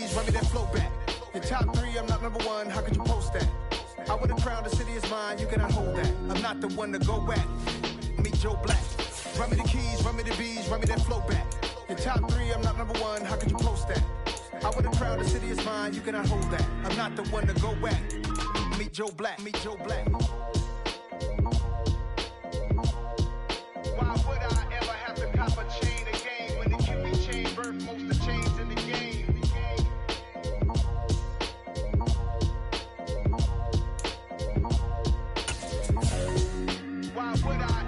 keys, run me that flow back. Your top three, I'm not number one, how could you post that? I would have crowned the city is mine, you cannot hold that. I'm not the one to go at. Meet Joe Black. Run me the keys, run me the bees, run me that flow back. Your top three, I'm not number one, how could you post that? I would have crowned the city is mine, you cannot hold that. I'm not the one to go at. Meet Joe Black, meet Joe Black. Why would I ever have to cop a chain again when the QB chain birthed most of the chains in the game? Why would I?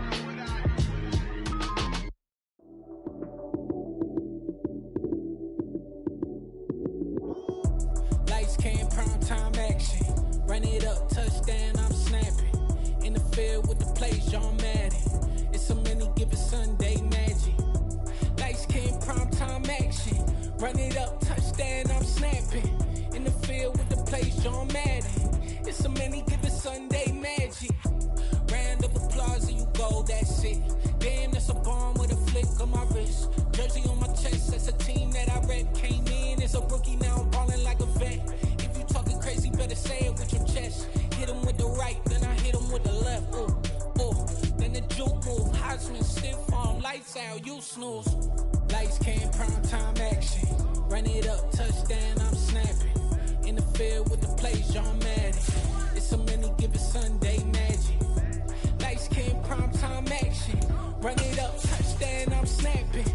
Lights came, prime time action. Run it up, touchdown, I'm snapping. In the field with the plays, John Madden. It's a many given Sunday magic. Lights came, prime time action. Run it up, touchdown, I'm snapping. In the field with the plays, John Madden. It's a many given Sunday magic. Round of applause and you go, that's it. Damn, that's a bomb with a flick on my wrist. Jersey on my chest, that's a team that I rep. Came in as a rookie, now I'm ballin' like a vet. If you talking crazy, better say it with your chest. Hit him with the right, then I hit him with the left. Then the juke move, Heisman, stiff arm, lights out, you snooze. Lights came, prime time action. Run it up, touchdown, I'm snapping. In the field with the plays, John Madden. It's a many given Sunday magic. Lights came, prime time action. Run it up, touchdown, I'm snapping.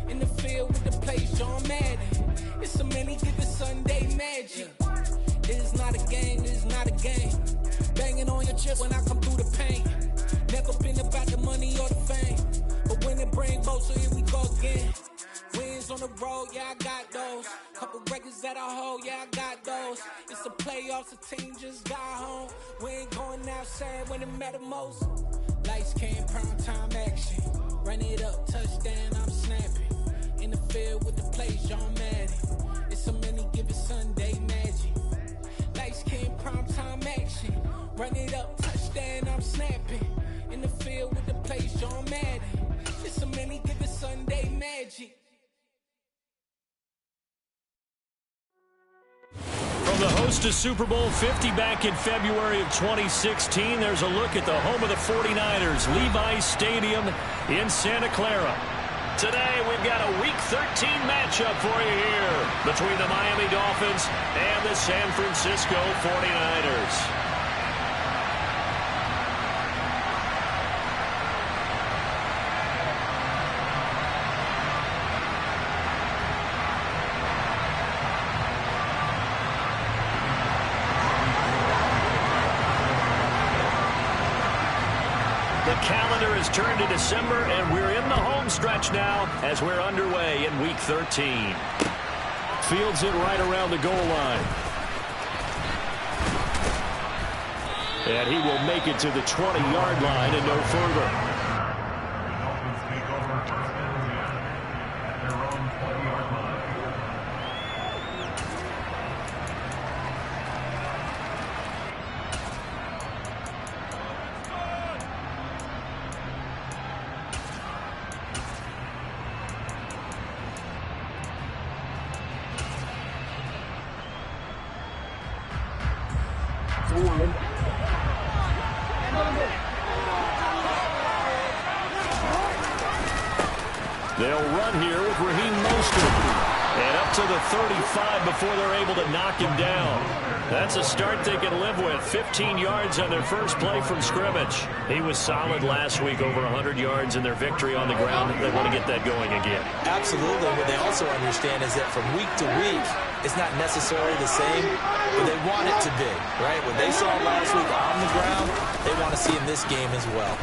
In the field with the plays, John Madden. It's a many given Sunday magic. It is not a game, it is not a game. Banging on your chest when I come through the pain. Never been about the money or the fame. But when it bring both, so here we go again. Wins on the road, yeah, I got those. Couple records that I hold, yeah, I got those. It's the playoffs, the team just got home. We ain't going outside when it matter most. Lights came, prime time action. Run it up, touchdown, I'm snapping. In the field with the plays, John Madden. It's a many given Sunday magic. Lights came, prime time action. Run it up, touchdown, I'm snapping. In the field with the plays, John Madden. It's a many given Sunday magic. From the host of Super Bowl 50 back in February of 2016, there's a look at the home of the 49ers, Levi's Stadium in Santa Clara. Today, we've got a Week 13 matchup for you here between the Miami Dolphins and the San Francisco 49ers. Calendar has turned to December, and we're in the home stretch now as we're underway in Week 13. Fields it right around the goal line. And he will make it to the 20-yard line and no further. They'll run here with Raheem Mostert. And up to the 35 before they're able to knock him down. That's a start they can live with. 15 yards on their first play from scrimmage. He was solid last week, over 100 yards in their victory on the ground. They want to get that going again. Absolutely. What they also understand is that from week to week, it's not necessarily the same, but they want it to be, right? What they saw last week on the ground, they want to see in this game as well.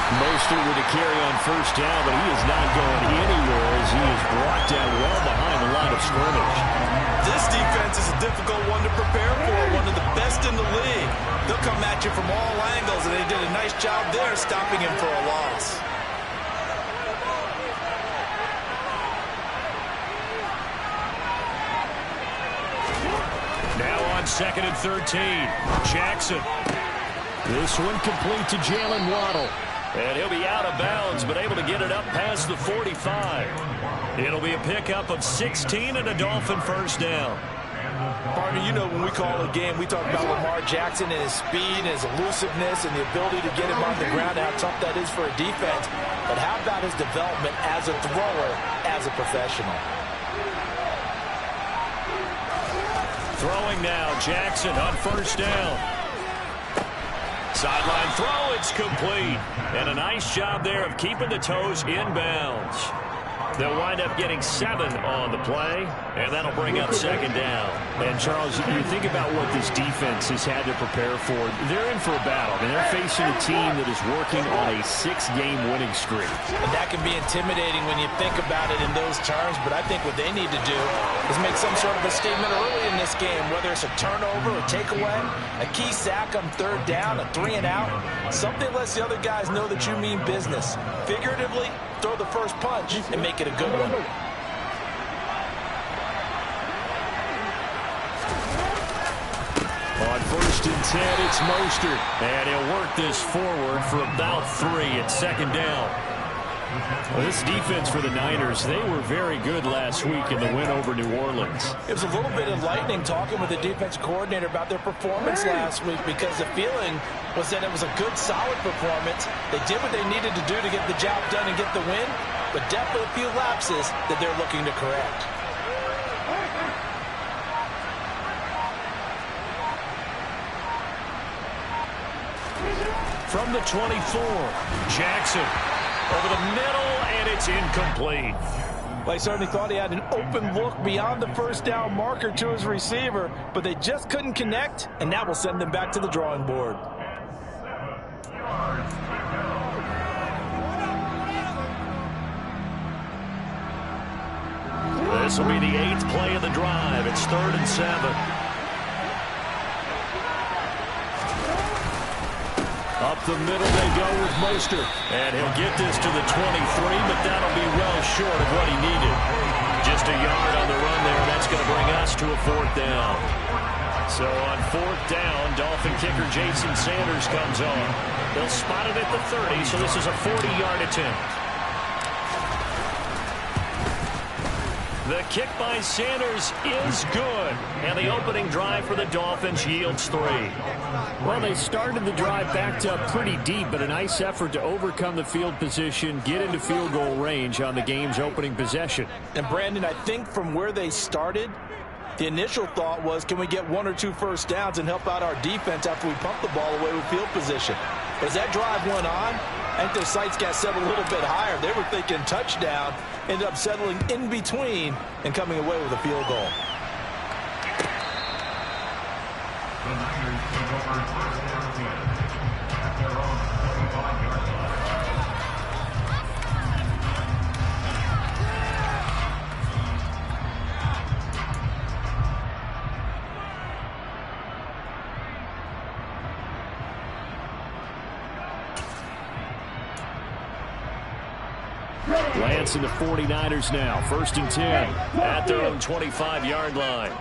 Mostert with a carry on first down, but he is not going anywhere as he is brought down well behind the line of scrimmage. This defense is a difficult one to prepare for, one of the best in the league. They'll come at you from all angles, and they did a nice job there stopping him for a loss. Now on 2nd and 13, Jackson. This one complete to Jalen Waddle. And he'll be out of bounds, but able to get it up past the 45. It'll be a pickup of 16 and a Dolphin first down. Partner, you know when we call a game, we talk about Lamar Jackson and his speed and his elusiveness and the ability to get him on the ground and how tough that is for a defense. But how about his development as a thrower, as a professional? Throwing now, Jackson on first down. Sideline throw, it's complete. And a nice job there of keeping the toes inbounds. They'll wind up getting 7 on the play, and that'll bring up second down. And, Charles, you think about what this defense has had to prepare for. They're in for a battle, and they're facing a team that is working on a 6-game winning streak. And that can be intimidating when you think about it in those terms, but I think what they need to do is make some sort of a statement early in this game, whether it's a turnover, a takeaway, a key sack on third down, a 3-and-out. Something lets the other guys know that you mean business. Figuratively, throw the first punch and make it a good one. On first and 10, it's Mostert. And he'll work this forward for about 3 at second down. Well, this defense for the Niners, they were very good last week in the win over New Orleans. It was a little bit enlightening talking with the defense coordinator about their performance last week, because the feeling was that it was a good, solid performance. They did what they needed to do to get the job done and get the win, but definitely a few lapses that they're looking to correct. From the 24, Jackson over the middle, and it's incomplete. Well, he certainly thought he had an open look beyond the first down marker to his receiver, but they just couldn't connect, and that will send them back to the drawing board. This will be the 8th play of the drive. It's 3rd and 7. Up the middle they go with Mostert. And he'll get this to the 23, but that'll be well short of what he needed. Just a yard on the run there. That's going to bring us to a 4th down. So on 4th down, Dolphin kicker Jason Sanders comes on. He'll spot it at the 30, so this is a 40-yard attempt. The kick by Sanders is good. And the opening drive for the Dolphins yields 3. Well, they started the drive backed up pretty deep, but a nice effort to overcome the field position, get into field goal range on the game's opening possession. And, Brandon, I think from where they started, the initial thought was, can we get 1 or 2 first downs and help out our defense after we pump the ball away with field position? But as that drive went on, I think their sights got set a little bit higher. They were thinking touchdown, ended up settling in between and coming away with a field goal. Lance and the 49ers now. 1st and 10. At their own 25-yard line.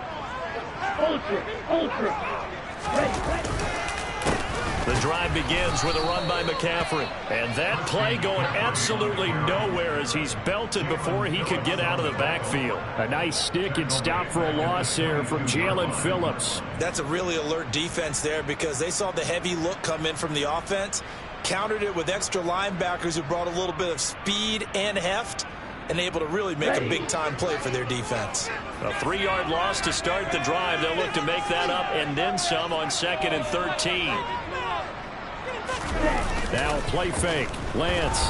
The drive begins with a run by McCaffrey. And that play going absolutely nowhere as he's belted before he could get out of the backfield. A nice stick and stop for a loss there from Jalen Phillips. That's a really alert defense there, because they saw the heavy look come in from the offense, countered it with extra linebackers who brought a little bit of speed and heft, and able to really make a big-time play for their defense. A 3-yard loss to start the drive. They'll look to make that up and then some on 2nd and 13. Now a play fake. Lance.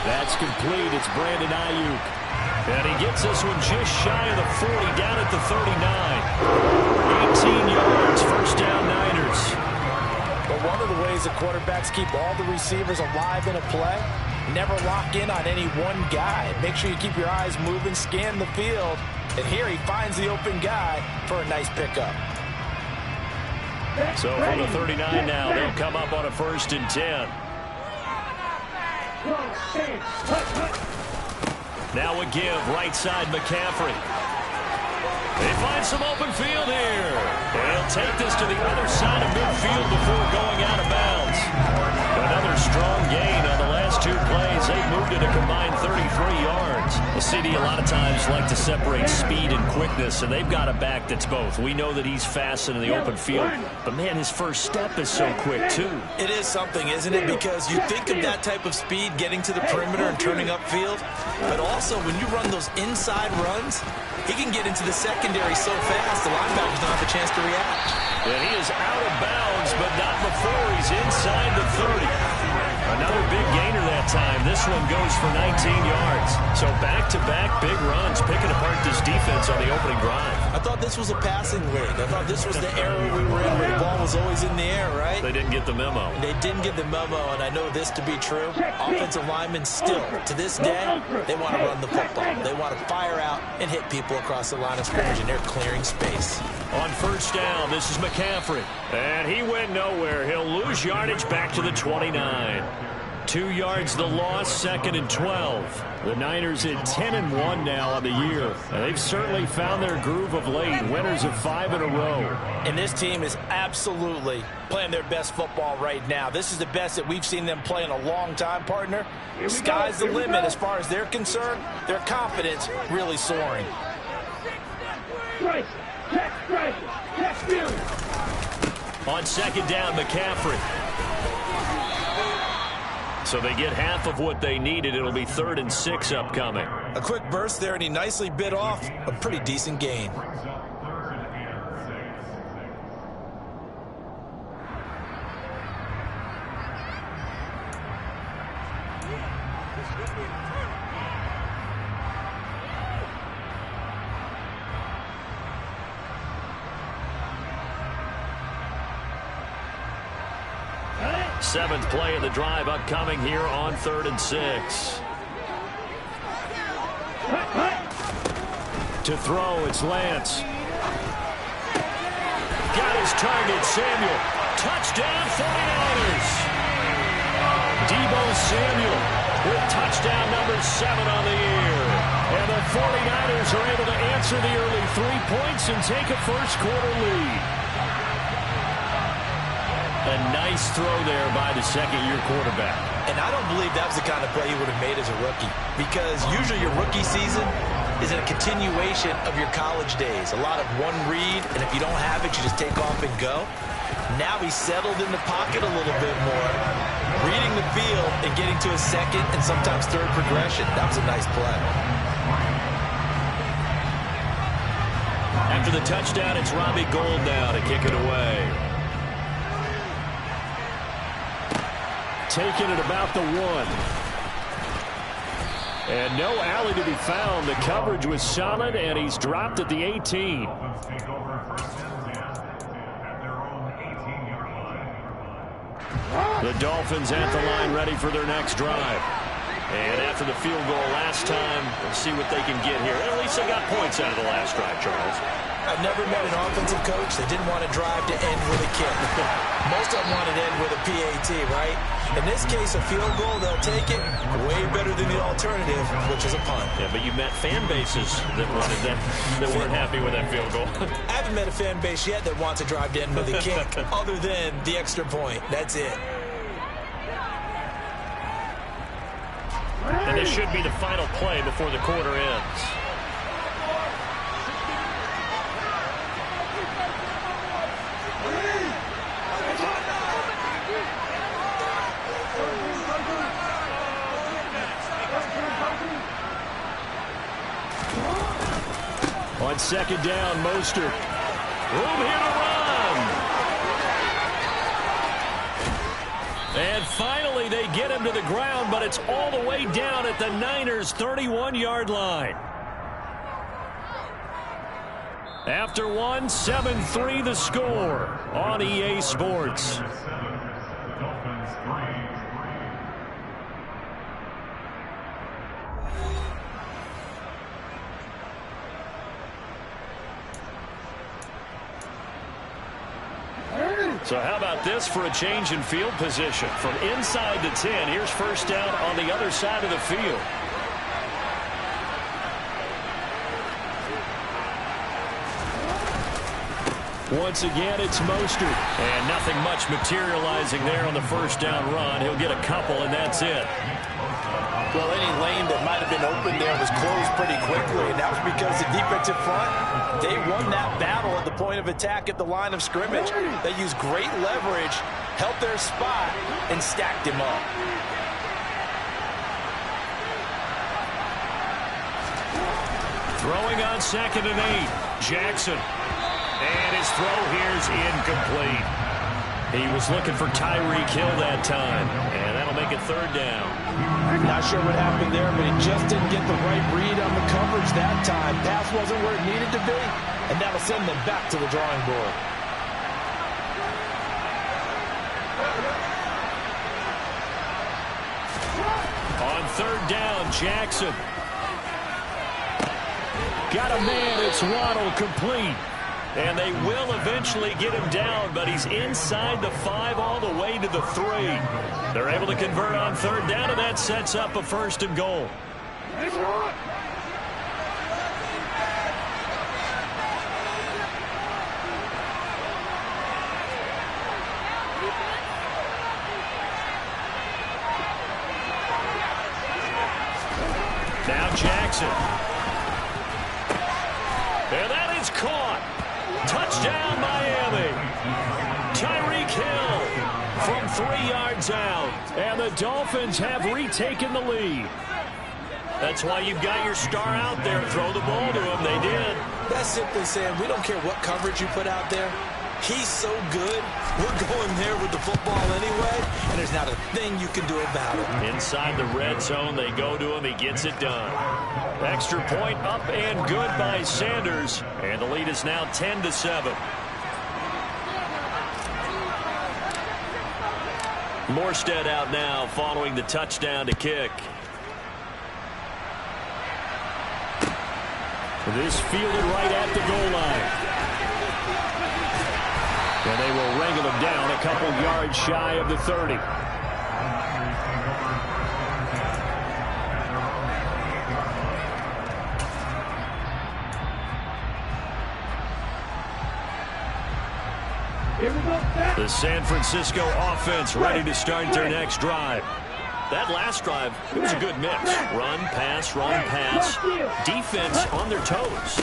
That's complete. It's Brandon Ayuk. And he gets this one just shy of the 40, down at the 39. 18 yards, first down Niners. But one of the ways the quarterbacks keep all the receivers alive in a play, never lock in on any one guy. Make sure you keep your eyes moving, scan the field. And here he finds the open guy for a nice pickup. So from the 39 now, they'll come up on a 1st and 10. Now a give, right side McCaffrey. They find some open field here. And he'll take this to the other side of midfield before going out of bounds. Another strong gain on the last 2 plays. They've moved it a combined 33 yards. Well, CD a lot of times like to separate speed and quickness, and they've got a back that's both. We know that he's fast in the open field, but, man, his first step is so quick, too. It is something, isn't it? Because you think of that type of speed getting to the perimeter and turning upfield, but also when you run those inside runs, he can get into the secondary so fast the linebackers don't have a chance to react. And he is out of bounds, but not before he's inside the 30. Another big gainer that time. This one goes for 19 yards. So back-to-back big runs, picking apart this defense on the opening drive. I thought this was a passing league. I thought this was the era we were in where the ball was always in the air, right? They didn't get the memo. They didn't get the memo, and I know this to be true. Offensive linemen still, to this day, they want to run the football. They want to fire out and hit people across the line of scrimmage, and they're clearing space. On first down, this is McCaffrey. And he went nowhere. He'll lose yardage back to the 29. 2 yards the loss, 2nd and 12. The Niners at 10-1 now on the year. And they've certainly found their groove of late. Winners of 5 in a row. And this team is absolutely playing their best football right now. This is the best that we've seen them play in a long time, partner. Sky's the limit as far as they're concerned. Their confidence really soaring. On second down, McCaffrey. So they get half of what they needed. It'll be 3rd and 6 upcoming. A quick burst there, and he nicely bit off a pretty decent gain. Seventh play of the drive upcoming here on 3rd and 6. To throw, it's Lance. Got his target, Samuel. Touchdown, 49ers. Deebo Samuel with touchdown number 7 on the year. And the 49ers are able to answer the early 3 points and take a first-quarter lead. A nice throw there by the second-year quarterback. And I don't believe that was the kind of play he would have made as a rookie, because usually your rookie season is a continuation of your college days. A lot of one read, and if you don't have it, you just take off and go. Now he's settled in the pocket a little bit more, reading the field and getting to a second and sometimes third progression. That was a nice play. After the touchdown, it's Robbie Gould now to kick it away. Taking it about the 1. And no alley to be found. The coverage was solid, and he's dropped at the 18. The Dolphins at the line ready for their next drive. And after the field goal last time, we'll see what they can get here. At least they got points out of the last drive, Charles. I've never met an offensive coach that didn't want to drive to end with a kick. Most of them wanted to end with a PAT, right? In this case, a field goal, they'll take it way better than the alternative, which is a punt. Yeah, but you met fan bases that wanted that weren't happy with that field goal. I haven't met a fan base yet that wants to drive to end with a kick other than the extra point. That's it. And this should be the final play before the quarter ends. On second down, Mostert. Room here to run. And finally, they get him to the ground, but it's all the way down at the Niners' 31-yard line. After 1, 7-3 the score on EA Sports. So how about this for a change in field position? From inside the 10, here's first down on the other side of the field. Once again, it's Mostert. And nothing much materializing there on the first down run. He'll get a couple, and that's it. Well, any lane that might have been open there was closed pretty quickly, and that was because the defensive front, they won that battle at the point of attack at the line of scrimmage. They used great leverage, held their spot, and stacked him up. Throwing on 2nd and 8, Jackson. And his throw here's incomplete. He was looking for Tyreek Hill that time, and that'll make it 3rd down. Not sure what happened there, but he just didn't get the right read on the coverage that time. Pass wasn't where it needed to be, and that'll send them back to the drawing board. On 3rd down, Jackson. Got a man, it's Waddle, complete. And they will eventually get him down, but he's inside the 5 all the way to the 3. They're able to convert on 3rd down, and that sets up a 1st and goal. Now Jackson. And that is caught. Touchdown, Miami. Tyreek Hill from 3 yards out. And the Dolphins have retaken the lead. That's why you've got your star out there. Throw the ball to him. They did. That's simply saying we don't care what coverage you put out there. He's so good. We're going there with the football anyway, and there's not a thing you can do about it. Inside the red zone, they go to him. He gets it done. Extra point up and good by Sanders. And the lead is now 10-7. Morstead out now following the touchdown to kick. This fielded right at the goal line. And they will wrangle him down a couple yards shy of the 30. The San Francisco offense ready to start their next drive. That last drive, it was a good mix. Run, pass, defense on their toes.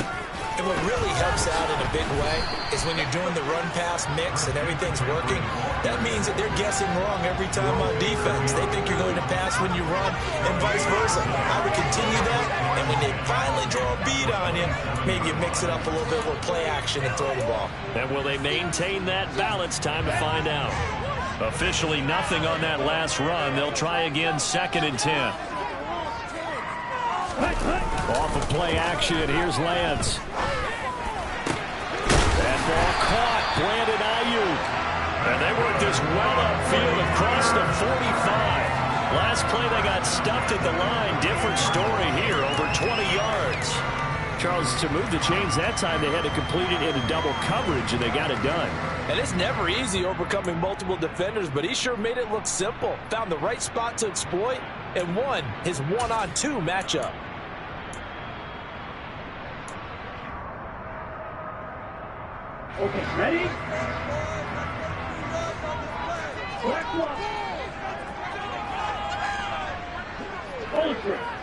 And what really helps out in a big way is when you're doing the run-pass mix and everything's working, that means that they're guessing wrong every time on defense. They think you're going to pass when you run and vice versa. I would continue that, and when they finally draw a bead on you, maybe you mix it up a little bit with play action and throw the ball. And will they maintain that balance? Time to find out. Officially nothing on that last run. They'll try again 2nd and 10. Off of play action, here's Lance. That ball caught, Brandon Ayuk. And they worked this well upfield across the 45. Last play they got stuffed at the line. Different story here, over 20 yards. Charles, to move the chains that time, they had to complete it in a double coverage, and they got it done. And it's never easy overcoming multiple defenders, but he sure made it look simple. Found the right spot to exploit and won his 1-on-2 matchup. Okay, ready?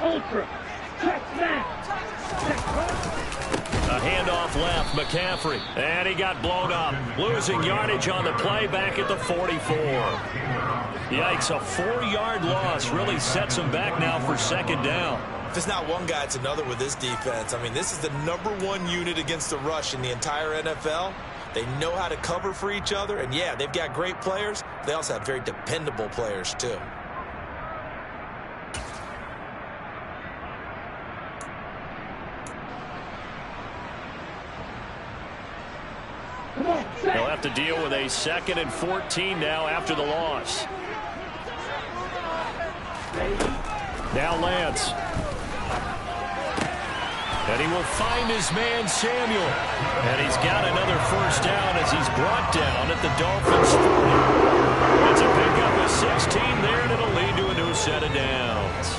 Ultra. Check that. A handoff left, McCaffrey. And he got blown up. Losing yardage on the play back at the 44. Yikes, a 4-yard loss really sets him back now for 2nd down. If it's not one guy, it's another with this defense. I mean, this is the #1 unit against the rush in the entire NFL. They know how to cover for each other, and yeah, they've got great players. They also have very dependable players, too. They'll have to deal with a 2nd and 14 now after the loss. Now Lance. And he will find his man Samuel. And he's got another 1st down as he's brought down at the Dolphins 40. It's a pickup of 16 there, and it'll lead to a new set of downs.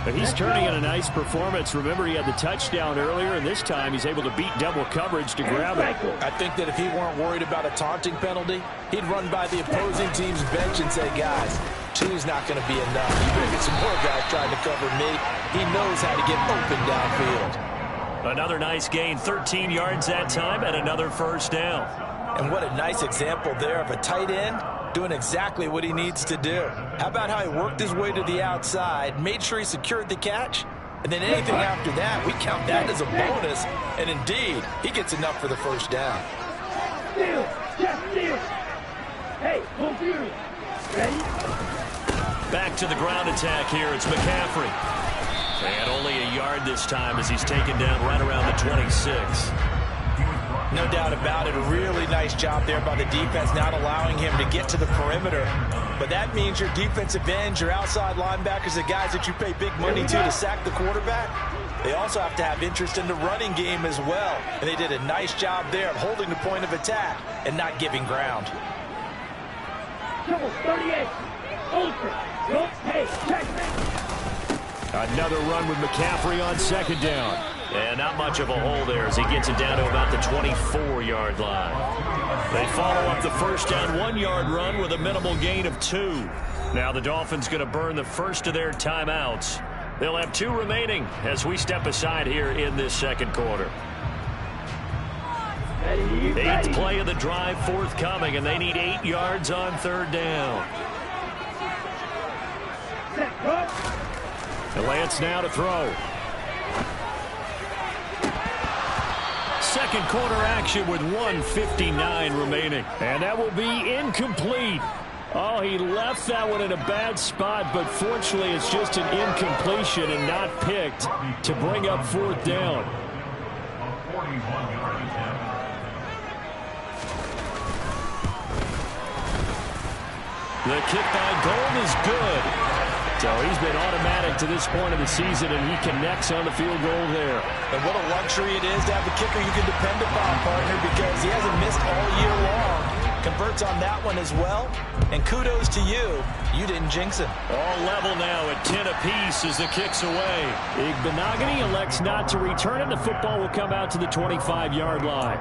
But he's turning in a nice performance. Remember, he had the touchdown earlier, and this time he's able to beat double coverage to grab it. I think that if he weren't worried about a taunting penalty, he'd run by the opposing team's bench and say, guys, 2's not going to be enough. You better get some more guys trying to cover me. He knows how to get open downfield. Another nice gain, 13 yards that time, and another first down. And what a nice example there of a tight end doing exactly what he needs to do. How about how he worked his way to the outside, made sure he secured the catch, and then anything after that, we count that as a bonus. And indeed, he gets enough for the first down. Steal! Just steal! Hey, computer! Ready? Back to the ground attack here. It's McCaffrey. And only a yard this time as he's taken down right around the 26. No doubt about it. A really nice job there by the defense, not allowing him to get to the perimeter. But that means your defensive ends, your outside linebackers, the guys that you pay big money to sack the quarterback, they also have to have interest in the running game as well. And they did a nice job there of holding the point of attack and not giving ground. Triple 38. Ultra. Go. Hey, check me. Another run with McCaffrey on second down. And not much of a hole there as he gets it down to about the 24-yard line. They follow up the first down 1-yard run with a minimal gain of 2. Now the Dolphins going to burn the first of their timeouts. They'll have 2 remaining as we step aside here in this second quarter. 8th play of the drive forthcoming, and they need 8 yards on third down. And Lance now to throw. Second quarter action with 1:59 remaining. And that will be incomplete. Oh, he left that one in a bad spot, but fortunately it's just an incompletion and not picked to bring up fourth down. The kick by Gold is good. So he's been automatic to this point of the season, and he connects on the field goal there. And what a luxury it is to have a kicker you can depend upon, partner, because he hasn't missed all year long. Converts on that one as well. And kudos to you. You didn't jinx him. All level now at 10 apiece as the kick's away. Igbinoghene elects not to return it. The football will come out to the 25-yard line.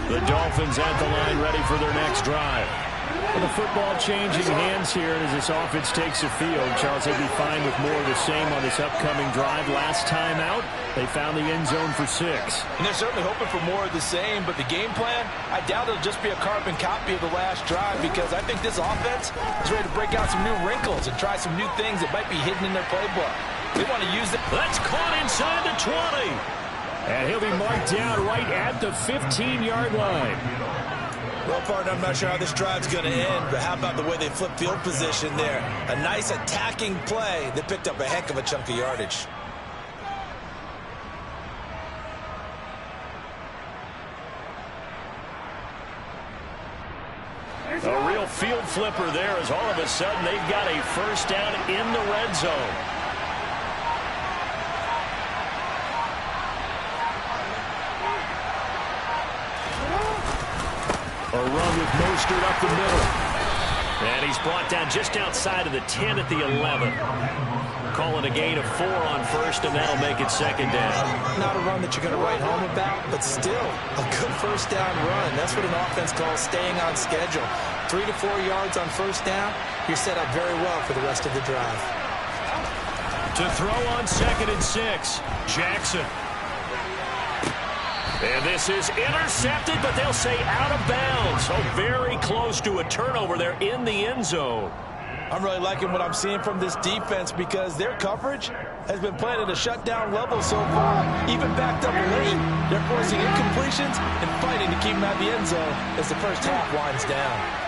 The Dolphins at the line ready for their next drive. Well, the football changing hands here as this offense takes the field. Charles, they'd be fine with more of the same on this upcoming drive. Last time out, they found the end zone for 6. And they're certainly hoping for more of the same, but the game plan, I doubt it'll just be a carbon copy of the last drive, because I think this offense is ready to break out some new wrinkles and try some new things that might be hidden in their playbook. They want to use it. That's caught inside the 20. And he'll be marked down right at the 15-yard line. Well, partner, I'm not sure how this drive's going to end, but how about the way they flip field position there? A nice attacking play that picked up a heck of a chunk of yardage. A real field flipper there as all of a sudden they've got a first down in the red zone. A run with Mostert up the middle. And he's brought down just outside of the 10 at the 11. Calling a gain of 4 on first, and that'll make it second down. Not a run that you're going to write home about, but still a good first down run. That's what an offense calls staying on schedule. 3 to 4 yards on first down, you're set up very well for the rest of the drive. To throw on 2nd and 6, Jackson. And this is intercepted, but they'll say out of bounds. So very close to a turnover there in the end zone. I'm really liking what I'm seeing from this defense because their coverage has been playing at a shutdown level so far, even backed up late. They're forcing incompletions and fighting to keep them out of the end zone as the first half winds down.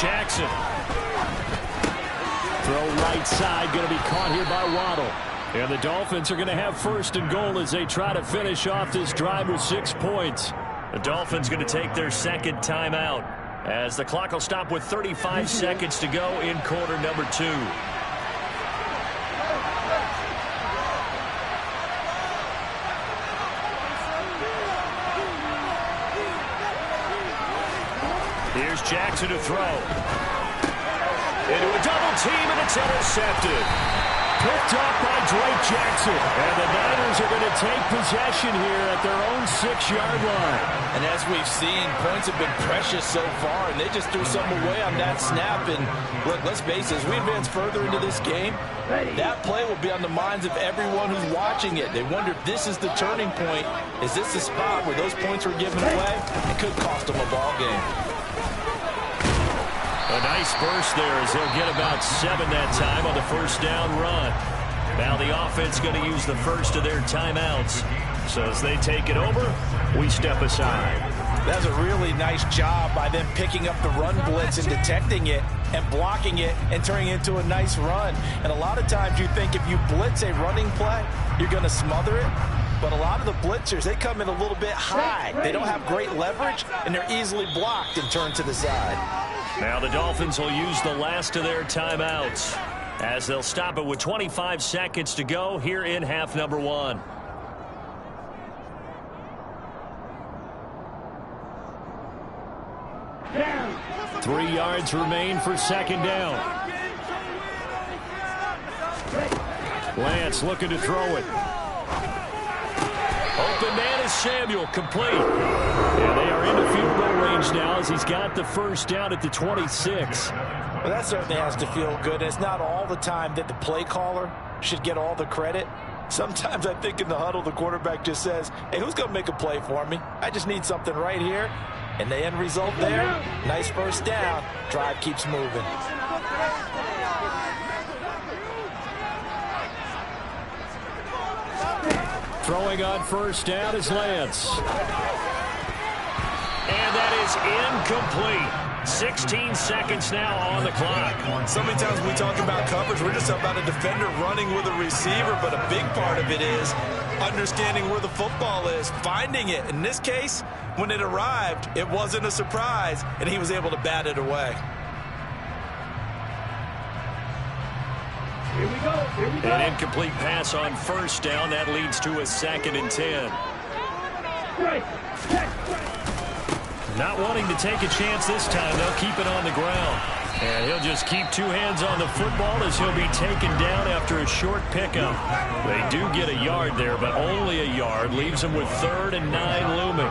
Jackson. Throw right side, going to be caught here by Waddle. And the Dolphins are going to have first and goal as they try to finish off this drive with 6 points. The Dolphins going to take their second timeout as the clock will stop with 35 seconds to go in quarter number 2. Here's Jackson to throw. Into a double team, and it's intercepted. Picked up by Drake Jackson. And the Niners are going to take possession here at their own 6-yard line. And as we've seen, points have been precious so far, and they just threw something away on that snap. And look, let's face it, as we advance further into this game, that play will be on the minds of everyone who's watching it. They wonder if this is the turning point. Is this the spot where those points were given away? It could cost them a ball game. A nice burst there as they'll get about 7 that time on the first down run. Now the offense going to use the first of their timeouts. So as they take it over, we step aside. That's a really nice job by them picking up the run blitz and detecting it and blocking it and turning it into a nice run. And a lot of times you think if you blitz a running play, you're going to smother it. But a lot of the blitzers, they come in a little bit high. They don't have great leverage, and they're easily blocked and turned to the side. Now the Dolphins will use the last of their timeouts as they'll stop it with 25 seconds to go here in half number 1. Down. 3 yards remain for second down. Lance looking to throw it. Open man is Samuel, complete. And they are into field goal range now as he's got the first down at the 26. Well, that certainly has to feel good. And it's not all the time that the play caller should get all the credit. Sometimes I think in the huddle, the quarterback just says, hey, who's going to make a play for me? I just need something right here. And the end result there, nice first down. Drive keeps moving. Throwing on first down is Lance. And that is incomplete. 16 seconds now on the clock. So many times when we talk about coverage, we're just about a defender running with a receiver, but a big part of it is understanding where the football is, finding it. In this case, when it arrived, it wasn't a surprise, and he was able to bat it away. Here we go. Here we go. An incomplete pass on first down. That leads to a 2nd and 10. Strike. Check. Strike. Not wanting to take a chance this time. They'll keep it on the ground. And he'll just keep 2 hands on the football as he'll be taken down after a short pickup. They do get a yard there, but only a yard. Leaves them with 3rd and 9 looming.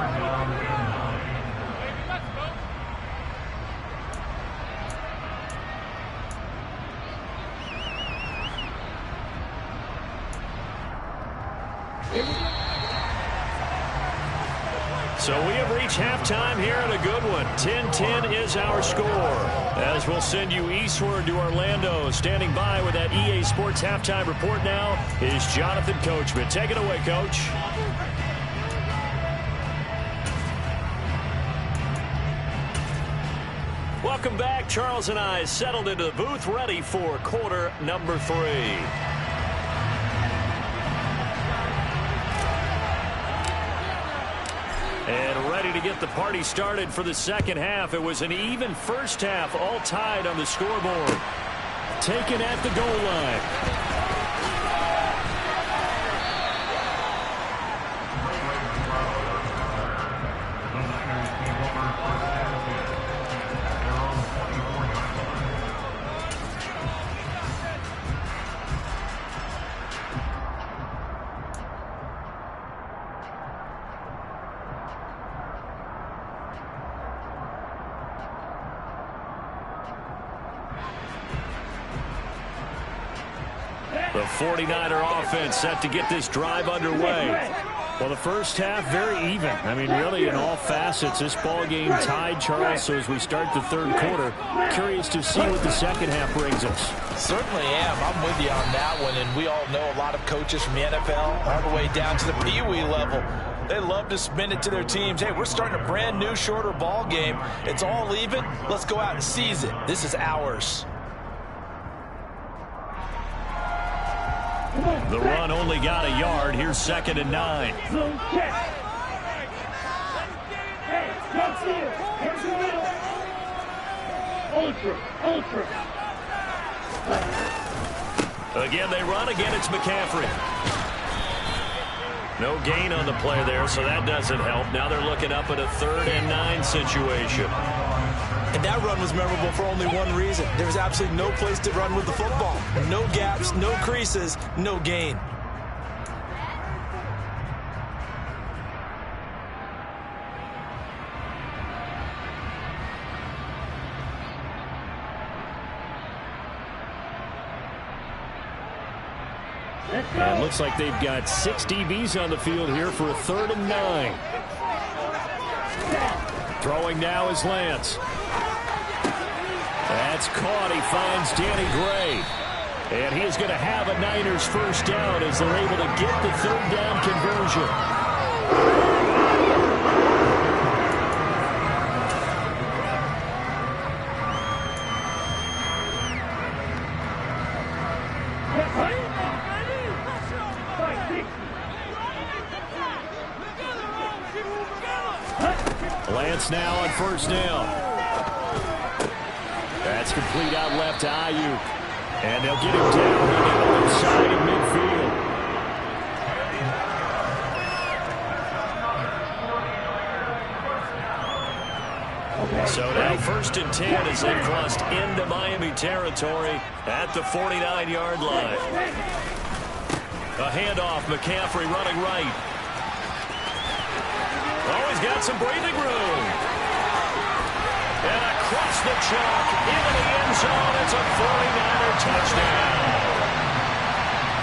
So we have reached halftime here in a good one. 10-10 is our score. As we'll send you eastward to Orlando. Standing by with that EA Sports halftime report now is Jonathan Coachman. Take it away, Coach. Welcome back. Charles and I settled into the booth, ready for quarter number 3. And ready to get the party started for the second half. It was an even first half, all tied on the scoreboard. Taken at the goal line. The 49er offense set to get this drive underway. Well, the first half, very even. I mean, really, in all facets, this ball game tied, Charles. So as we start the third quarter, curious to see what the second half brings us. Certainly am. I'm with you on that one. And we all know a lot of coaches from the NFL all the way down to the Pee Wee level. They love to spin it to their teams. Hey, we're starting a brand new, shorter ball game. It's all even. Let's go out and seize it. This is ours. The run only got a yard. Here's 2nd and 9. Zone check. Hey, come here. Here's the middle. Ultra. Again, they run. Again, it's McCaffrey. No gain on the play there, so that doesn't help. Now they're looking up at a 3rd and 9 situation. And that run was memorable for only one reason. There was absolutely no place to run with the football. No gaps, no creases, no gain. And looks like they've got 6 DBs on the field here for a 3rd and 9. Throwing now is Lance. That's caught. He finds Danny Gray. And he is going to have a Niners first down as they're able to get the 3rd down conversion. Lance now on first down. That's complete out left to Ayuk. And they'll get him down on the other side of midfield. So now 1st and 10 as they crossed into Miami territory at the 49-yard line. A handoff, McCaffrey running right. Oh, he's got some breathing room. And across the chalk, into the end zone, it's a 49er touchdown.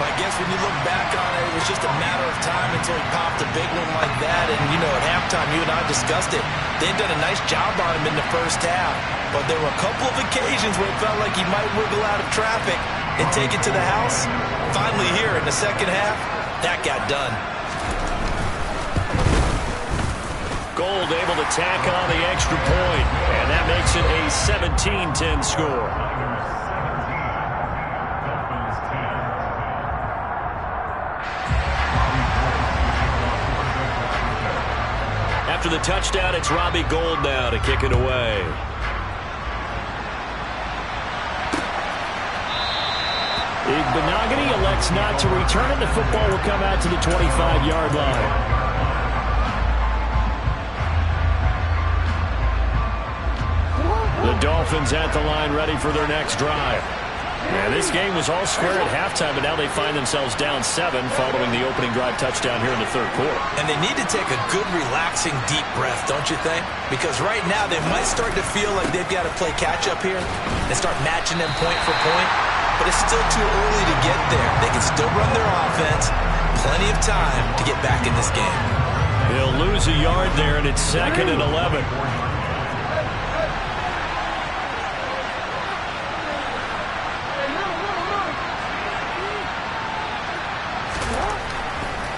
I guess when you look back on it, it was just a matter of time until he popped a big one like that. And, you know, at halftime, you and I discussed it. They'd done a nice job on him in the first half. But there were a couple of occasions where it felt like he might wiggle out of traffic and take it to the house. Finally here in the second half, that got done. Gold able to tack on the extra point, and that makes it a 17-10 score. After the touchdown, it's Robbie Gould now to kick it away. Igbinoghene elects not to return it. The football will come out to the 25-yard line. The Dolphins at the line ready for their next drive. Yeah, this game was all square at halftime, but now they find themselves down 7 following the opening drive touchdown here in the 3rd quarter. And they need to take a good, relaxing, deep breath, don't you think? Because right now they might start to feel like they've got to play catch-up here and start matching them point for point. But it's still too early to get there. They can still run their offense. Plenty of time to get back in this game. They'll lose a yard there, and it's 2nd and 11.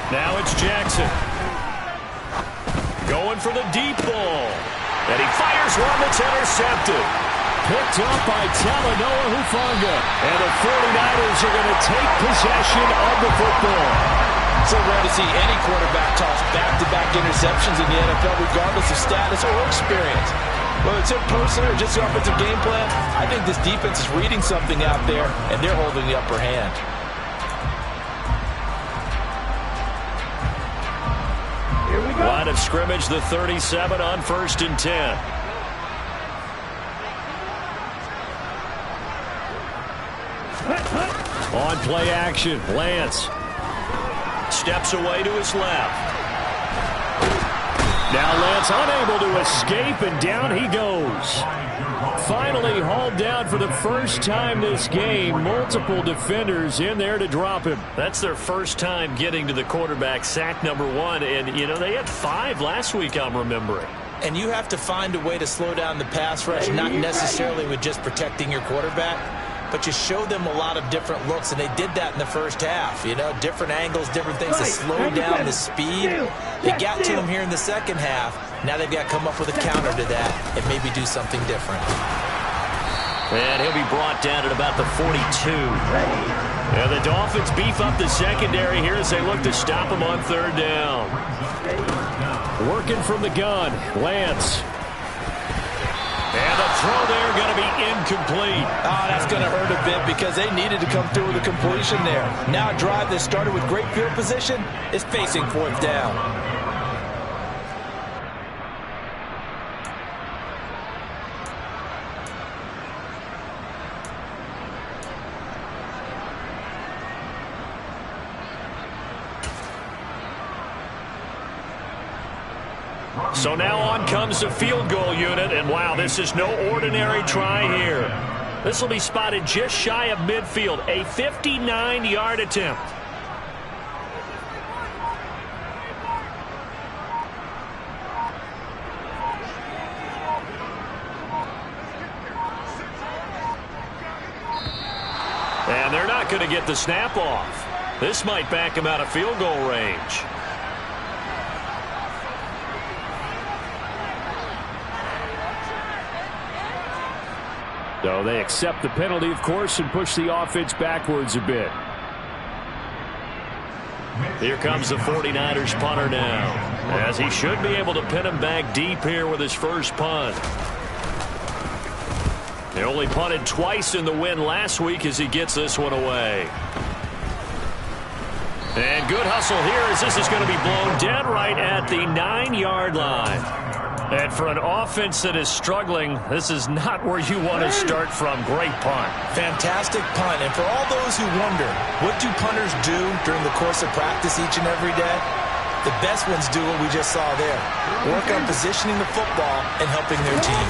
Now it's Jackson. Going for the deep ball. And he fires one that's intercepted. Picked up by Talanoa Hufanga. And the 49ers are going to take possession of the football. So rare to see any quarterback toss back-to-back interceptions in the NFL, regardless of status or experience. Whether it's in person or just the offensive game plan, I think this defense is reading something out there, and they're holding the upper hand. Line of scrimmage, the 37 on 1st and 10. On play action, Lance. Steps away to his left. Now Lance unable to escape, and down he goes. Finally hauled down for the first time this game. Multiple defenders in there to drop him. That's their first time getting to the quarterback, sack number 1. And, you know, they had 5 last week, I'm remembering. And you have to find a way to slow down the pass rush, not necessarily with just protecting your quarterback, but you show them a lot of different looks, and they did that in the first half. You know, different angles, different things to slow down the speed. They got to him here in the second half. Now they've got to come up with a counter to that and maybe do something different. And he'll be brought down at about the 42. And the Dolphins beef up the secondary here as they look to stop him on 3rd down. Working from the gun, Lance. And the throw there going to be incomplete. Oh, that's going to hurt a bit because they needed to come through with a completion there. Now a drive that started with great field position is facing 4th down. So now on comes the field goal unit, and wow, this is no ordinary try here. This will be spotted just shy of midfield, a 59-yard attempt. And they're not going to get the snap off. This might back him out of field goal range. So they accept the penalty, of course, and push the offense backwards a bit. Here comes the 49ers punter now, as he should be able to pin him back deep here with his first punt. They only punted twice in the win last week as he gets this one away. And good hustle here as this is going to be blown dead right at the 9-yard line. And for an offense that is struggling, this is not where you want to start from. Great punt. Fantastic punt. And for all those who wonder, what do punters do during the course of practice each and every day? The best ones do what we just saw there. Work on positioning the football and helping their team.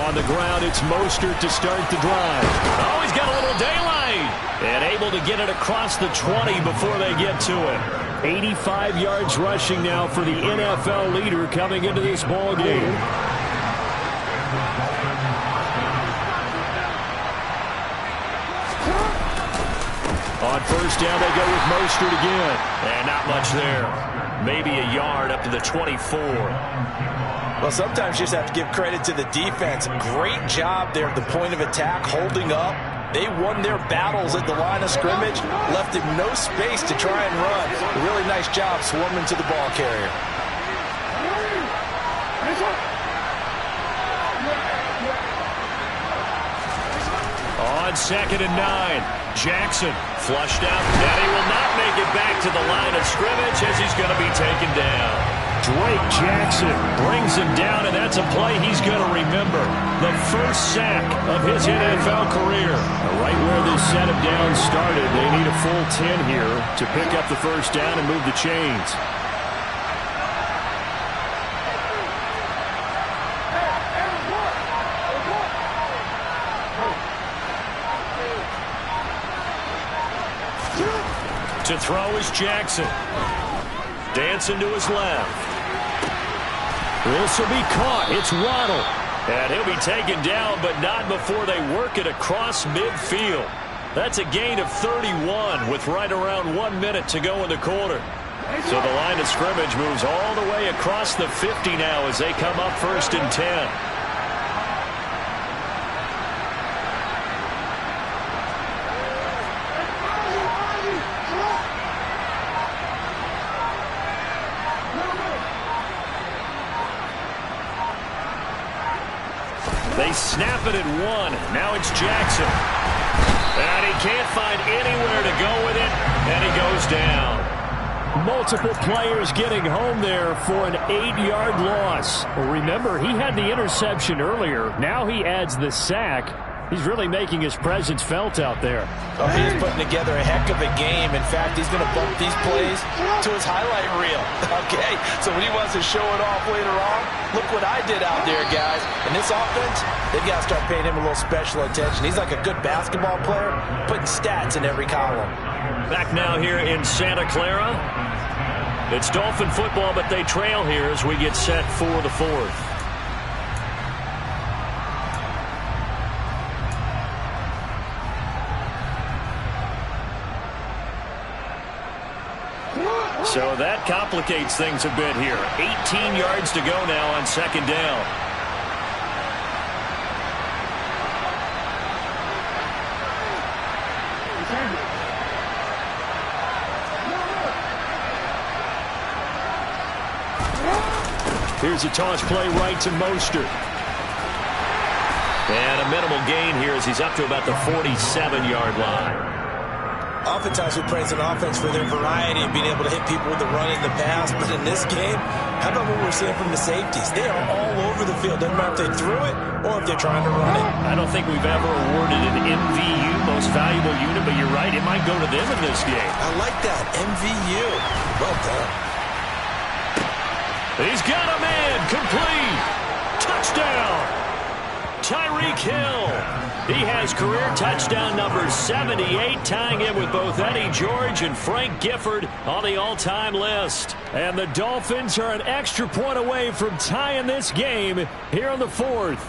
On the ground, it's Mostert to start the drive. Oh, he's got a little daylight. And able to get it across the 20 before they get to it. 85 yards rushing now for the NFL leader coming into this ball game. On first down, they go with Mostert again. And not much there. Maybe a yard up to the 24. Well, sometimes you just have to give credit to the defense. Great job there at the point of attack, holding up. They won their battles at the line of scrimmage, left him no space to try and run. A really nice job swarming to the ball carrier. On 2nd and 9, Jackson flushed out, and he will not make it back to the line of scrimmage as he's going to be taken down. Drake Jackson brings him down, and that's a play he's going to remember. The first sack of his NFL career. Right where this set of downs started, they need a full 10 here to pick up the first down and move the chains. To throw is Jackson. Dancing to his left. This will be caught. It's Waddle. And he'll be taken down, but not before they work it across midfield. That's a gain of 31 with right around 1 minute to go in the quarter. So the line of scrimmage moves all the way across the 50 now as they come up 1st and 10. They snap it at 1. Now it's Jackson. And he can't find anywhere to go with it, and he goes down. Multiple players getting home there for an 8-yard loss. Well, remember, he had the interception earlier. Now he adds the sack. He's really making his presence felt out there. Oh, he's putting together a heck of a game. In fact, he's going to bump these plays to his highlight reel. Okay, so when he wants to show it off later on, look what I did out there, guys. And this offense, they've got to start paying him a little special attention. He's like a good basketball player, putting stats in every column. Back now here in Santa Clara. It's Dolphin football, but they trail here as we get set for the 4th. So that complicates things a bit here. 18 yards to go now on 2nd down. Here's a toss play right to Mostert. And a minimal gain here as he's up to about the 47-yard line. Oftentimes we praise an offense for their variety of being able to hit people with the run and the pass, but in this game, how about what we're seeing from the safeties? They are all over the field. Doesn't matter if they threw it or if they're trying to run it. I don't think we've ever awarded an MVU, most valuable unit, but you're right, it might go to them in this game. I like that, MVU. Well done. He's got a man. Complete. Touchdown. Tyreek Hill. He has career touchdown number 78, tying it with both Eddie George and Frank Gifford on the all-time list. And the Dolphins are an extra point away from tying this game here in the fourth.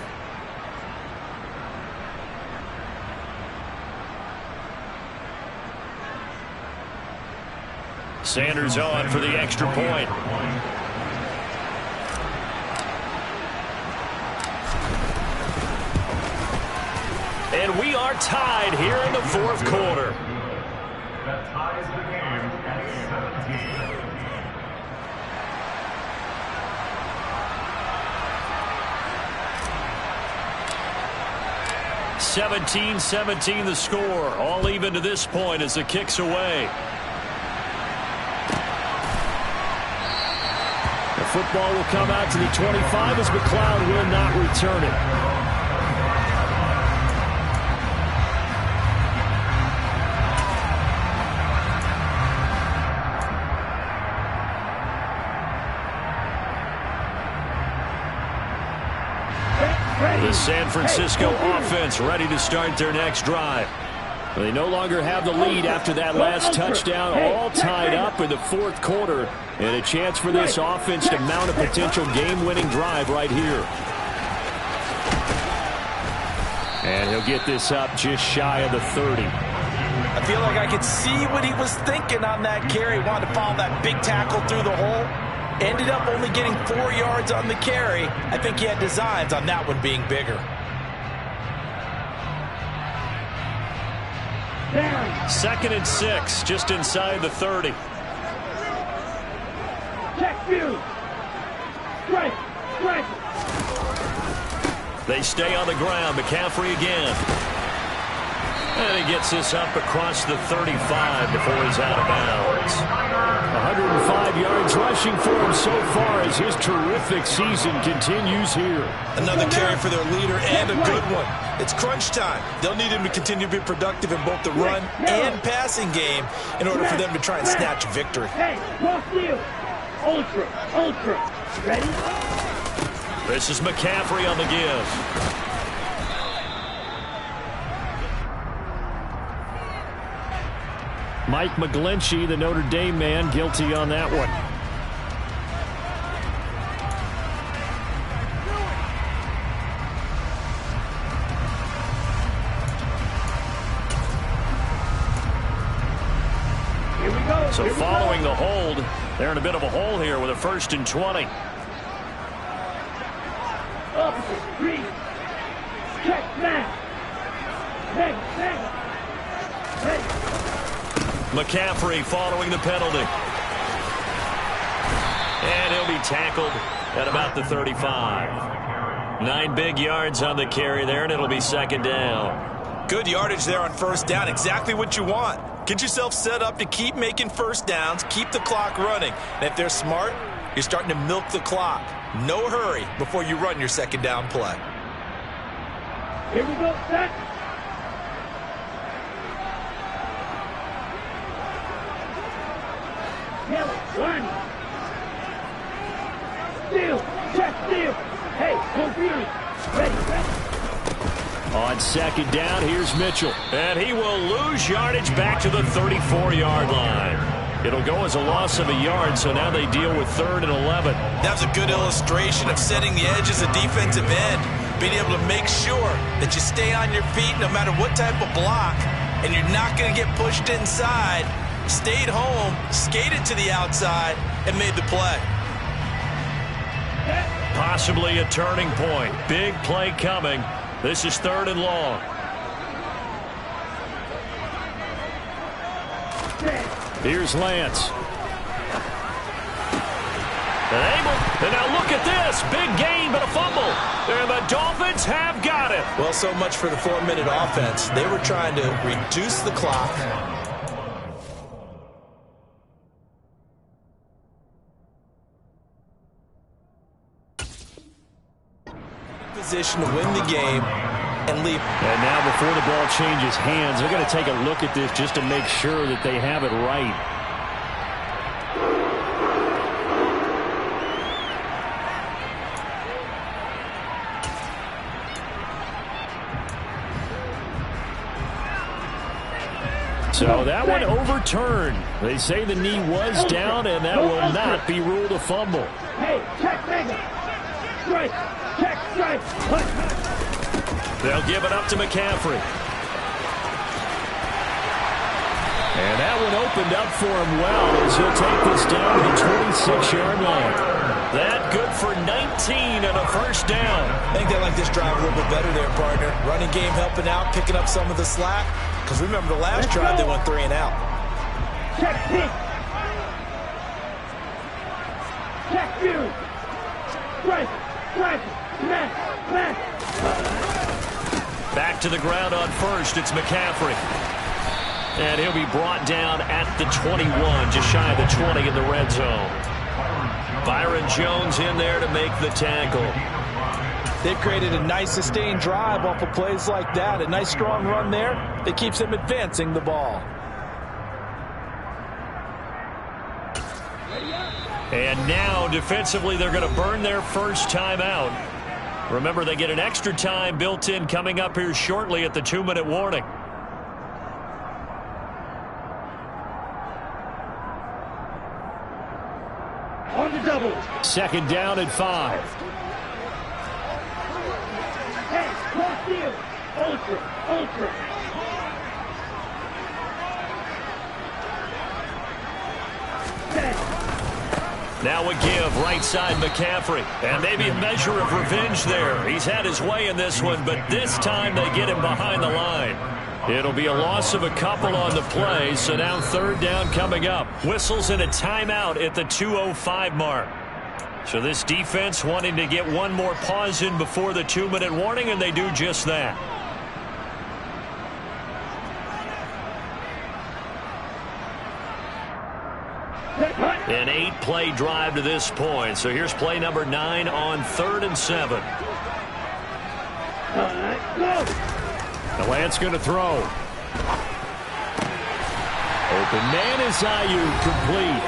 Sanders on for the extra point. And we are tied here in the fourth quarter. That ties the game at 17. 17-17 the score. All even to this point as the kick's away. The football will come out to the 25 as McLeod will not return it. The San Francisco offense ready to start their next drive. They no longer have the lead after that last touchdown, all tied up in the fourth quarter, and a chance for this offense to mount a potential game-winning drive right here. And he'll get this up just shy of the 30. I feel like I could see what he was thinking on that carry. Wanted to follow that big tackle through the hole. Ended up only getting 4 yards on the carry. I think he had designs on that one being bigger. Second and 6, just inside the 30. Check view. Strike. Strike. They stay on the ground. McCaffrey again. And he gets this up across the 35 before he's out of bounds. 105 yards rushing for him so far as his terrific season continues here. Another carry for their leader and a good one. It's crunch time. They'll need him to continue to be productive in both the run and passing game in order for them to try and snatch victory. Hey, cross field. Ultra. Ready? This is McCaffrey on the give. Mike McGlinchey, the Notre Dame man, guilty on that one. Here we go. So following the hold, they're in a bit of a hole here with a 1st and 20. Opposite, three. Check, smash. Hey. McCaffrey following the penalty. And he'll be tackled at about the 35. 9 big yards on the carry there, and it'll be second down. Good yardage there on first down. Exactly what you want. Get yourself set up to keep making first downs, keep the clock running. And if they're smart, you're starting to milk the clock. No hurry before you run your second down play. Here we go, set. One. Steal. Check, steal. Hey, confused. Ready. On second down, here's Mitchell. And he will lose yardage back to the 34-yard line. It'll go as a loss of a yard, so now they deal with 3rd and 11. That was a good illustration of setting the edge as a defensive end. Being able to make sure that you stay on your feet no matter what type of block, and you're not going to get pushed inside. Stayed home, skated to the outside, and made the play. Possibly a turning point. Big play coming. This is 3rd and long. Here's Lance. And now look at this. Big gain, but a fumble. And the Dolphins have got it. Well, so much for the 4-minute offense. They were trying to reduce the clock. Position to win the game and leave. And now before the ball changes hands, they're going to take a look at this just to make sure that they have it right. So that one overturned. They say the knee was down, and that will not be ruled a fumble. Hey, check mega. Strike. Check strike. They'll give it up to McCaffrey. And that one opened up for him well as he'll take this down to the 26-yard line. That good for 19 and a first down. I think they like this drive a little bit better there, partner. Running game helping out, picking up some of the slack. Because remember the last drive, they went 3 and out. Check pick. Check view. Strike. Strike. Smash. Smash. Back to the ground on first. It's McCaffrey. And he'll be brought down at the 21, just shy of the 20 in the red zone. Byron Jones in there to make the tackle. They've created a nice sustained drive off of plays like that. A nice strong run there that keeps them advancing the ball. And now defensively they're going to burn their first timeout. Remember, they get an extra time built in coming up here shortly at the 2-minute warning. On the double. Second down and 5. Hey, cross field. Ultra. Ultra. Now a give right side McCaffrey. And maybe a measure of revenge there. He's had his way in this one, but this time they get him behind the line. It'll be a loss of a couple on the play, so now third down coming up. Whistles and a timeout at the 2:05 mark. So this defense wanting to get one more pause in before the 2-minute warning, and they do just that. An 8-play drive to this point. So here's play number 9 on 3rd and 7. The Lance going to throw. Open man is Ayuk, complete.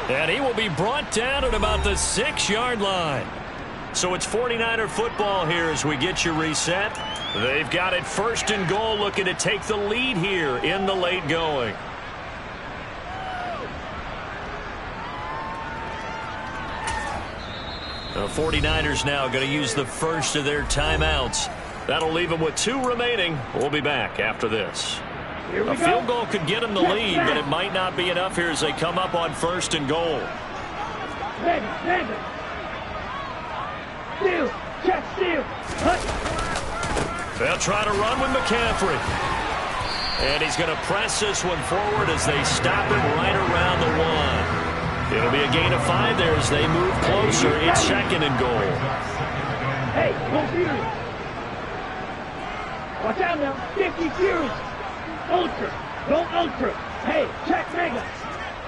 And he will be brought down at about the 6-yard line. So it's 49er football here as we get you reset. They've got it 1st and goal, looking to take the lead here in the late going. The 49ers now going to use the first of their timeouts. That'll leave them with 2 remaining. We'll be back after this. A field goal could get them the lead, but it might not be enough here as they come up on 1st and goal. Steal. Check steal. They'll try to run with McCaffrey. And he's going to press this one forward as they stop him right around the 1. It'll be a gain of 5 there as they move closer. It's 2nd and goal. Hey, go Fury. Watch out now. 50 Fury. Ultra. Go ultra. Hey, check mega.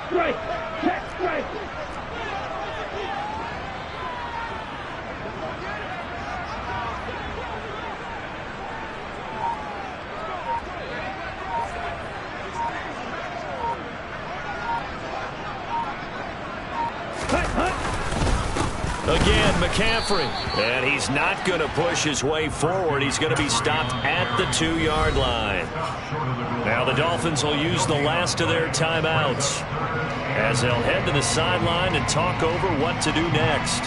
Strike. Check strike. Again, McCaffrey. And he's not going to push his way forward. He's going to be stopped at the 2-yard line. Now the Dolphins will use the last of their timeouts as they'll head to the sideline and talk over what to do next.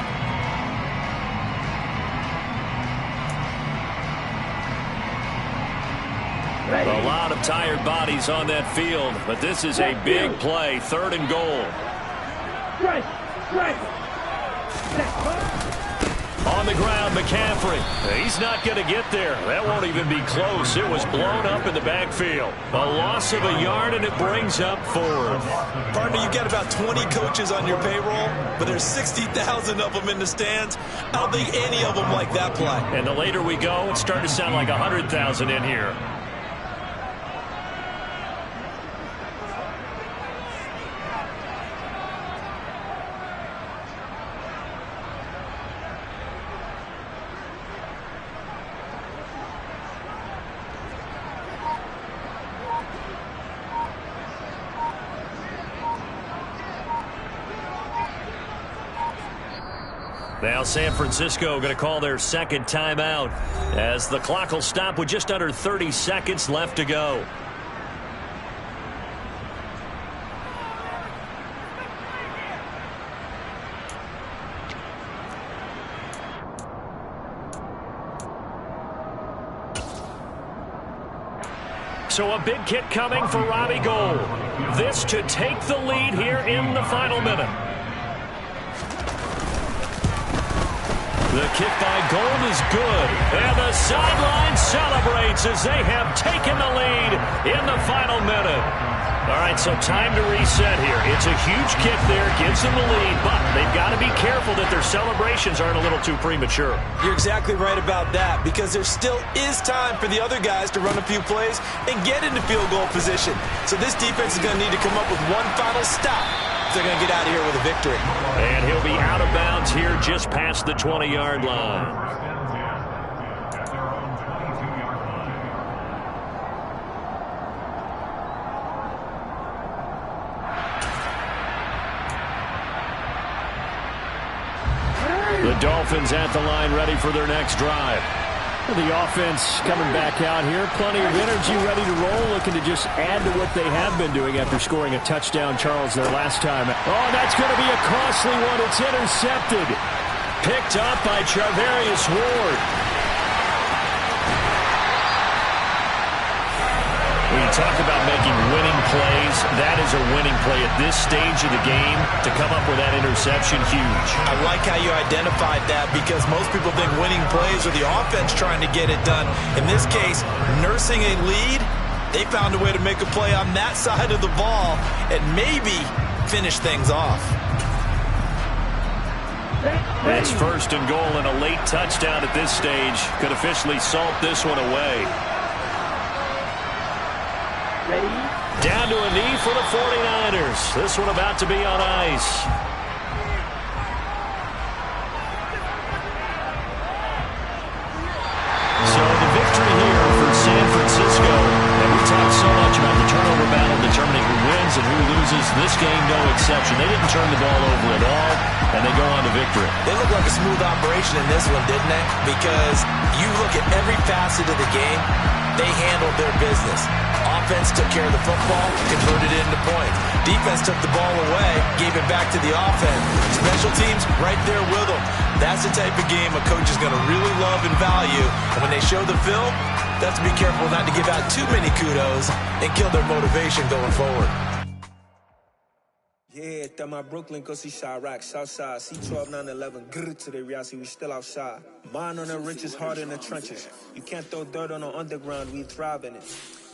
A lot of tired bodies on that field, but this is a big play, 3rd and goal. Strike. Strike. On the ground, McCaffrey. He's not going to get there. That won't even be close. It was blown up in the backfield. A loss of a yard, and it brings up 4th. Partner, you got about 20 coaches on your payroll, but there's 60,000 of them in the stands. I don't think any of them like that play. And the later we go, it's starting to sound like 100,000 in here. Now San Francisco going to call their 2nd timeout as the clock will stop with just under 30 seconds left to go. so a big kick coming for Robbie Gould. This to take the lead here in the final minute. The kick by Gould is good, and the sideline celebrates as they have taken the lead in the final minute. All right, so time to reset here. It's a huge kick there, gives them the lead, but they've got to be careful that their celebrations aren't a little too premature. You're exactly right about that, because there still is time for the other guys to run a few plays and get into field goal position. So this defense is going to need to come up with one final stop if they're going to get out of here with a victory. And he'll be out of bounds here just past the 20-yard line. The Dolphins at the line, ready for their next drive. The offense coming back out here. Plenty of energy, ready to roll, looking to just add to what they have been doing after scoring a touchdown, Charles, their last time. Oh, that's going to be a costly one. It's intercepted. Picked up by Charvarius Ward. When you talk about making winning plays, that is a winning play at this stage of the game. To come up with that interception, huge. I like how you identified that, because most people think winning plays are the offense trying to get it done. In this case, nursing a lead, they found a way to make a play on that side of the ball and maybe finish things off. It's first and goal, and a late touchdown at this stage could officially salt this one away. Down to a knee for the 49ers. This one about to be on ice. So the victory here for San Francisco. And we talked so much about the turnover battle determining who wins and who loses. This game, no exception. They didn't turn the ball over at all, and they go on to victory. They look like a smooth operation in this one, didn't they? Because you look at every facet of the game, they handled their business. Offense took care of the football, converted it into points. Defense took the ball away, gave it back to the offense. Special teams right there with them. That's the type of game a coach is going to really love and value. And when they show the film, they have to be careful not to give out too many kudos and kill their motivation going forward. Yeah, that my Brooklyn, go see Chirac, Southside, C12, 911, grrr to the reality, we still outside. Mine on the riches, hard in the trenches. You can't throw dirt on the underground, we thrive in it.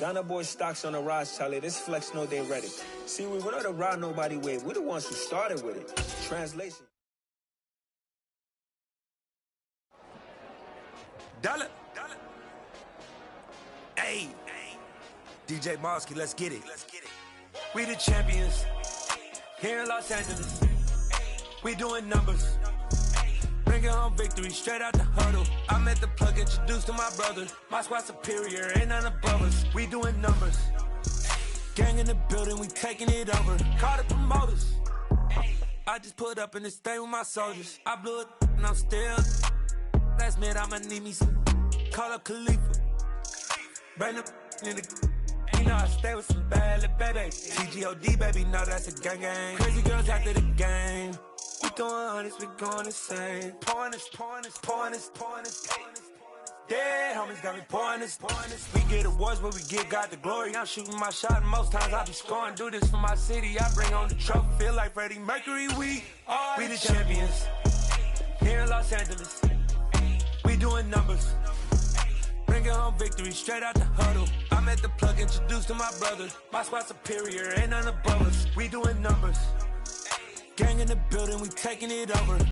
Ghana boys stocks on the rise, Charlie, this flex know they ready. See, we were the ride nobody with, we're the ones who started with it. Translation. Dollar. Hey, DJ Mosky, let's get it. We the champions. Here in Los Angeles, we doing numbers. Bringing home victory straight out the huddle. I'm at the plug, introduced to my brother. My squad superior, ain't none above us. We doing numbers. Gang in the building, we taking it over. Call the promoters. I just put up in this thing with my soldiers. I blew it and I'm still. Last minute, I'ma need me some. Call up Khalifa. Bring them in the. You know I stay with some bad little babies. TGOD, baby, no, that's a gang gang. Crazy girls after the game. We throwing hundreds, we going insane. Pouring this. Dead homies got me pouring this. We get awards, but we give God the glory. I'm shooting my shot, and most times I be scoring. Do this for my city, I bring on the trophy. Feel like Freddie Mercury, we the champions. Here in Los Angeles, we doing numbers. Bringing home victory straight out the huddle. I'm at the plug, introduced to my brother. My squad superior, ain't none above us. We doing numbers. Gang in the building, we taking it over.